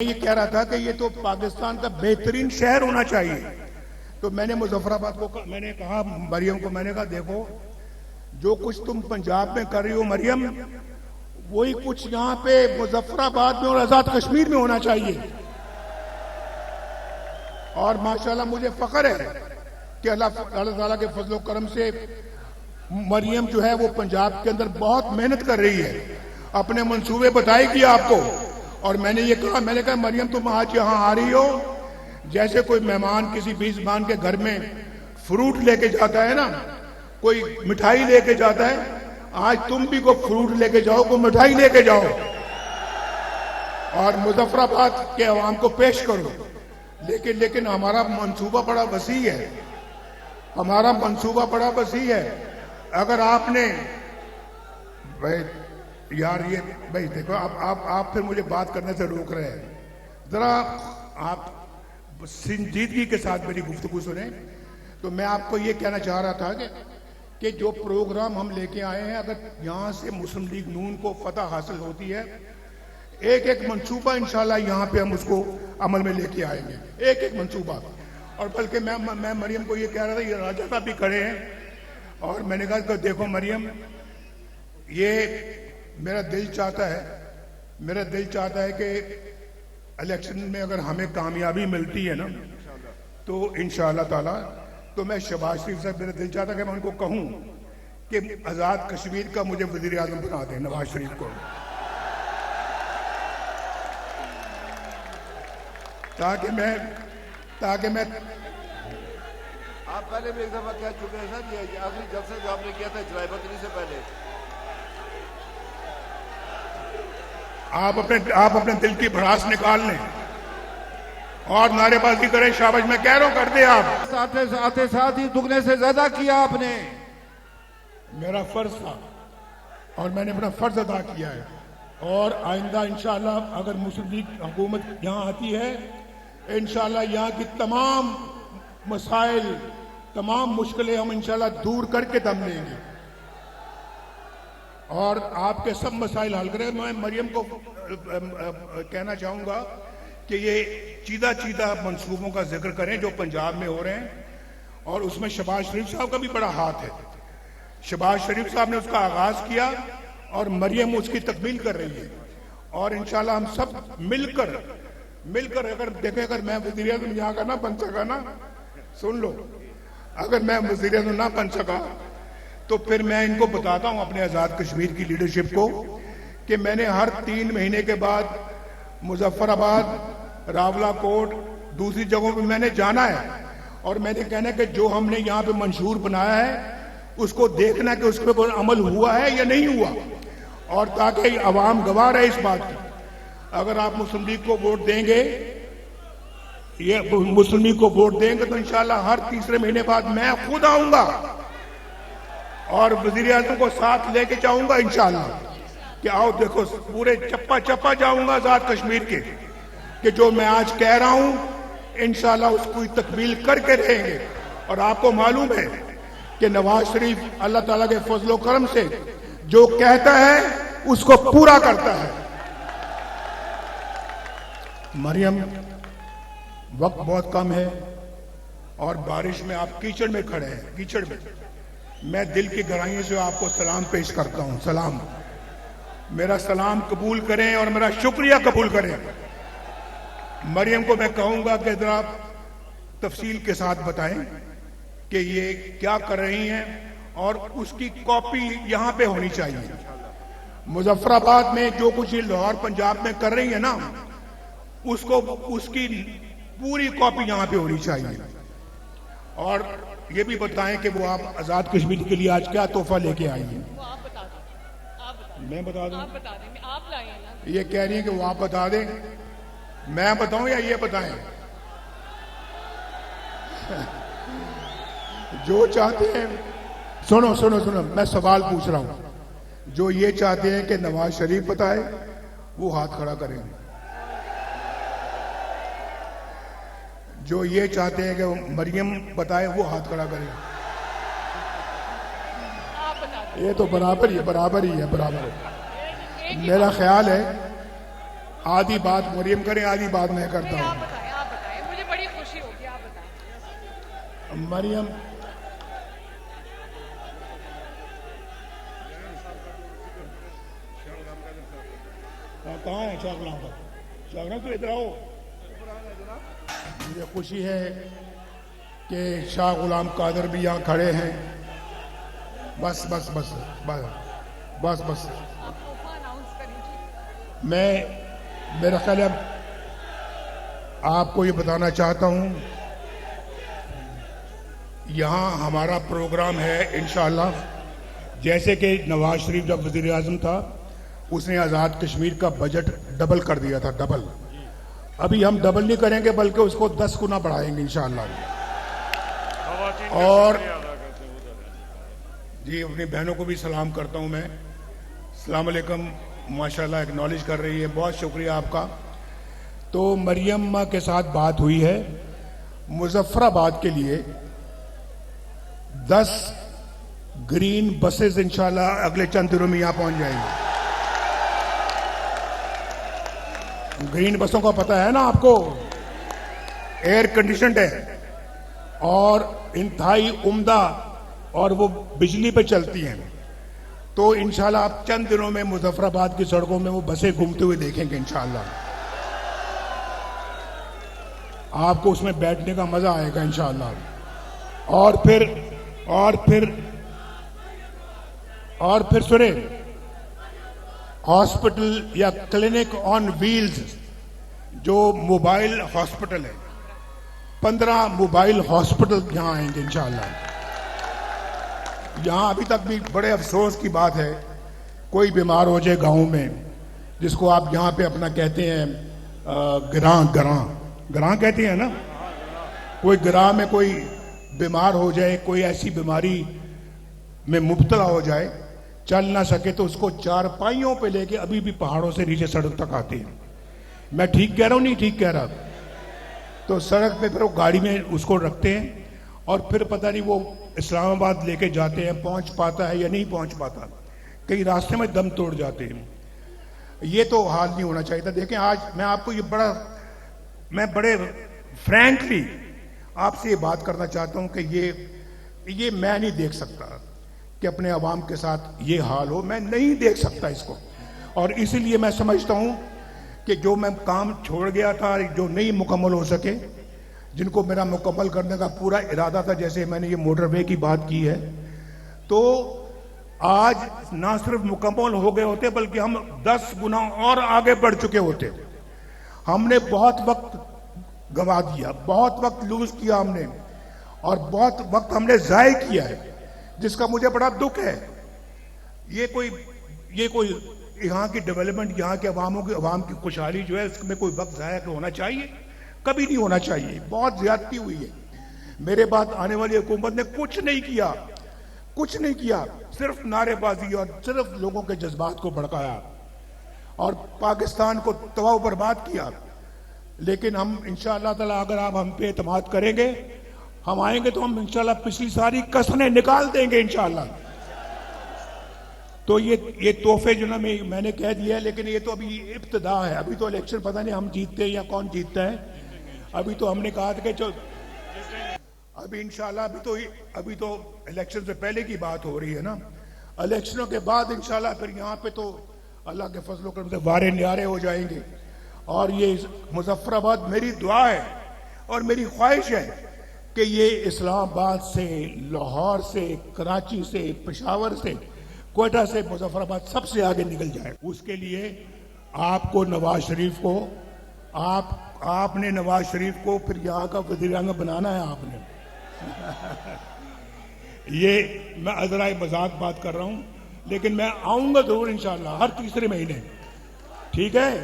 ये कह रहा था कि ये तो पाकिस्तान का बेहतरीन शहर होना चाहिए। तो मैंने मुजफ्फराबाद को मैंने कहा, मरियम को मैंने कहा, देखो जो कुछ तुम पंजाब में कर रही हो मरियम, वही कुछ यहाँ पे मुजफ्फराबाद में और आजाद कश्मीर में होना चाहिए। और माशाल्लाह मुझे फख्र है कि अल्लाह ताला के फजलो करम से मरियम जो है वो पंजाब के अंदर बहुत मेहनत कर रही है, अपने मंसूबे बताएगी आपको। और मैंने ये कहा, मैंने कहा मरियम तुम आज यहाँ आ रही हो, जैसे कोई मेहमान किसी मेजबान के घर में फ्रूट लेके जाता है ना, कोई मिठाई लेके जाता है, आज तुम भी को फ्रूट लेके जाओ, को मिठाई लेके जाओ और मुजफ्फराबाद के अवाम को पेश करो। लेकिन हमारा मंसूबा बड़ा वसी है, हमारा मंसूबा बड़ा वसी है। अगर आपने भाई यार ये भाई देखो, आप फिर मुझे बात करने से रोक रहे हैं। जरा आप संजीदगी के साथ मेरी गुफ्तगू सुने। तो मैं आपको ये कहना चाह रहा था कि जो प्रोग्राम हम लेके आए हैं, अगर यहाँ से मुस्लिम लीग नून को फतह हासिल होती है, एक एक मंसूबा इंशाल्लाह यहाँ पे हम उसको अमल में लेके आएंगे, एक एक मंसूबा। और बल्कि मैं मरियम को ये कह रहा था, ये राजा साहब भी खड़े हैं, और मैंने कहा कि देखो मरियम, ये मेरा दिल चाहता है कि इलेक्शन में अगर हमें कामयाबी मिलती है ना, तो इंशाअल्लाह ताला तो मैं शहबाज शरीफ साहब, मेरा दिल चाहता है कि मैं उनको कहूं कि आजाद कश्मीर का मुझे वजीर आजम बना दें, नवाज शरीफ को, ताकि मैं आप पहले भी एक दफा कह चुके हैं सर, ये आखिरी जलसा जो आपने किया था जलाईबतनी से पहले। आप अपने दिल की भड़ास निकाल लें और नारेबाजी करें, शाबाश, मैं कह रहा हूं कर दे आप। साथ ही दुगने से ज्यादा किया आपने। मेरा फर्ज था और मैंने अपना फर्ज अदा किया है। और आइंदा इंशाअल्लाह अगर मुस्लिम लीग हुकूमत यहाँ आती है, इंशाअल्लाह यहाँ की तमाम मसाइल, तमाम मुश्किलें हम इंशाअल्लाह दूर करके दम लेंगे और आपके सब मसाइल हल करें। मैं मरियम को कहना चाहूँगा कि ये चीदा मंसूबों का जिक्र करें जो पंजाब में हो रहे हैं, और उसमें शहबाज शरीफ साहब का भी बड़ा हाथ है। शहबाज शरीफ साहब ने उसका आगाज किया और मरियम उसकी तकमील कर रही है। और इंशाल्लाह हम सब मिलकर अगर देखें, अगर मैं वज़ीर आज़म यहाँ का ना बन सका ना, सुन लो, अगर मैं वज़ीर आज़म ना बन सका तो फिर मैं इनको बताता हूं, अपने आजाद कश्मीर की लीडरशिप को, कि मैंने हर 3 महीने के बाद मुजफ्फराबाद, रावलाकोट, दूसरी जगहों पे मैंने जाना है और मैंने कहना कि जो हमने यहाँ पे मंशूर बनाया है उसको देखना कि उस पर कोई अमल हुआ है या नहीं हुआ, और ताकि अवाम गवाह रहे इस बात की। अगर आप मुस्लिम लीग को वोट देंगे, ये मुस्लिम लीग को वोट देंगे, तो इंशाल्लाह हर तीसरे महीने बाद मैं खुद आऊंगा और वजीर आजम को साथ लेके जाऊंगा इंशाल्लाह, कि आओ देखो, पूरे चप्पा जाऊंगा आजाद कश्मीर के, कि जो मैं आज कह रहा हूं इंशाल्लाह उसको तकमील करके रहेंगे। और आपको मालूम है कि नवाज शरीफ अल्लाह ताला के फजलो करम से जो कहता है उसको पूरा करता है। मरियम, वक्त बहुत कम है और बारिश में आप कीचड़ में खड़े हैं, कीचड़ में। मैं दिल की गहराइयों से आपको सलाम पेश करता हूं, सलाम, मेरा सलाम कबूल करें और मेरा शुक्रिया कबूल करें। मरियम को मैं कहूंगा कि जरा तफसील के साथ बताएं कि ये क्या कर रही हैं, और उसकी कॉपी यहां पे होनी चाहिए। मुजफ्फराबाद में जो कुछ ये लाहौर पंजाब में कर रही है ना, उसकी पूरी कॉपी यहां पे होनी चाहिए। और ये भी बताएं कि वो आप आजाद कश्मीर के लिए आज क्या तोहफा लेके आई हैं। मैं बता दूं? आप लाए हैं ना। ये कह रही है कि वो आप बता दें, मैं बताऊं या ये बताएं? जो चाहते हैं, सुनो, मैं सवाल पूछ रहा हूं। जो ये चाहते हैं कि नवाज शरीफ बताए, वो हाथ खड़ा करें। जो ये चाहते हैं कि मरियम बताए, वो हाथ खड़ा करें। ये तो बराबर ही है। मेरा ख्याल है आधी बात मरियम करें, आधी बात मैं करता आप हूँ। बताएं, मुझे बड़ी खुशी होगी, आप बताएं। मरियम, कहाँ है शाह गुलाम का? शाह गुलाम तो इधर आओ। मुझे खुशी है कि शाह गुलाम कादर भी यहाँ खड़े हैं। बस बस बस बस बस बस आप तोहफा अनाउंस करिए। मेरा ख्याल है आपको ये बताना चाहता हूँ, यहाँ हमारा प्रोग्राम है इंशाअल्लाह। जैसे कि नवाज शरीफ जब वज़ीर आज़म था, उसने आज़ाद कश्मीर का बजट डबल कर दिया था, डबल। अभी हम डबल नहीं करेंगे बल्कि उसको 10 गुना बढ़ाएंगे इंशाअल्लाह। और जी, अपनी बहनों को भी सलाम करता हूँ मैं। अस्सलाम वालेकुम, माशाल्लाह एक्नॉलेज कर रही है, बहुत शुक्रिया आपका। तो मरियम माँ के साथ बात हुई है, मुजफ्फराबाद के लिए 10 ग्रीन बसेस इंशाल्लाह अगले चंद दिनों में यहाँ पहुँच जाएंगे। ग्रीन बसों का पता है ना आपको, एयर कंडीशनड है और इंतहाई उम्दा, और वो बिजली पे चलती हैं। तो इंशाल्लाह आप चंद दिनों में मुजफ्फराबाद की सड़कों में वो बसें घूमते हुए देखेंगे इंशाल्लाह। आपको उसमें बैठने का मजा आएगा इंशाल्लाह। और फिर सुने, हॉस्पिटल या क्लिनिक ऑन व्हील्स, जो मोबाइल हॉस्पिटल है, 15 मोबाइल हॉस्पिटल यहां आएंगे इंशाल्लाह। यहां अभी तक भी बड़े अफसोस की बात है, कोई बीमार हो जाए गांव में, जिसको आप यहां पे अपना कहते हैं ग्रां कहते हैं ना, कोई ग्रां में कोई बीमार हो जाए, कोई ऐसी बीमारी में मुब्तला हो जाए, चल ना सके, तो उसको चारपाइयों पे लेके अभी भी पहाड़ों से नीचे सड़क तक आते हैं। मैं ठीक कह रहा हूं, नहीं ठीक कह रहा? तो सड़क पे फिर वो गाड़ी में उसको रखते हैं और फिर पता नहीं वो इस्लामाबाद लेके जाते हैं, पहुंच पाता है या नहीं पहुंच पाता, कई रास्ते में दम तोड़ जाते हैं। ये तो हाल नहीं होना चाहिए था। देखें, आज मैं आपको मैं बड़े फ्रैंकली आपसे ये बात करना चाहता हूं कि ये मैं नहीं देख सकता कि अपने अवाम के साथ ये हाल हो, मैं नहीं देख सकता इसको। और इसीलिए मैं समझता हूं कि जो मैं काम छोड़ गया था, जो नहीं मुकम्मल हो सके, जिनको मेरा मुकम्मल करने का पूरा इरादा था, जैसे मैंने ये मोटरवे की बात की है, तो आज ना सिर्फ मुकम्मल हो गए होते बल्कि हम 10 गुना और आगे बढ़ चुके होते। हमने बहुत वक्त गंवा दिया, बहुत वक्त लूज किया हमने, और बहुत वक्त हमने जाय किया है, जिसका मुझे बड़ा दुख है। ये कोई यहाँ की डेवलपमेंट, यहाँ के अवाम की खुशहाली जो है, उसमें कोई वक्त जाया होना चाहिए? कभी नहीं होना चाहिए। बहुत ज्यादती हुई है। मेरे बाद आने वाली हुकूमत ने कुछ नहीं किया, सिर्फ नारेबाजी और सिर्फ लोगों के जज्बात को भड़काया और पाकिस्तान को तबाह बर्बाद किया। लेकिन हम इंशाअल्लाह ताला, अगर आप हम पे एतमाद करेंगे, हम आएंगे तो हम इंशाअल्लाह पिछली सारी कसरें निकाल देंगे इंशाअल्लाह। तो ये तोहफे जो ना मैंने कह दिया है, लेकिन ये तो अभी इब्तिदा है। अभी तो इलेक्शन पता नहीं हम जीतते हैं या कौन जीतता है। अभी तो हमने कहा था कि अभी इंशाल्लाह अभी तो इलेक्शन से पहले की बात हो रही है ना। इलेक्शनों के बाद इंशाल्लाह फिर यहाँ पे तो अल्लाह के फजल करम से वारे न्यारे हो जाएंगे। और ये मुजफ्फराबाद, मेरी दुआ है और मेरी ख्वाहिश है कि ये इस्लामाबाद से, लाहौर से, कराची से, पेशावर से, क्वेटा से, मुजफ्फराबाद सबसे आगे निकल जाए। उसके लिए आपको नवाज शरीफ को, आपने नवाज शरीफ को फिर यहाँ का वज़ीर-ए-आज़म बनाना है आपने। ये मैं अज़राए मजाक बात कर रहा हूँ, लेकिन मैं आऊंगा जरूर इंशाल्लाह हर तीसरे महीने। ठीक है?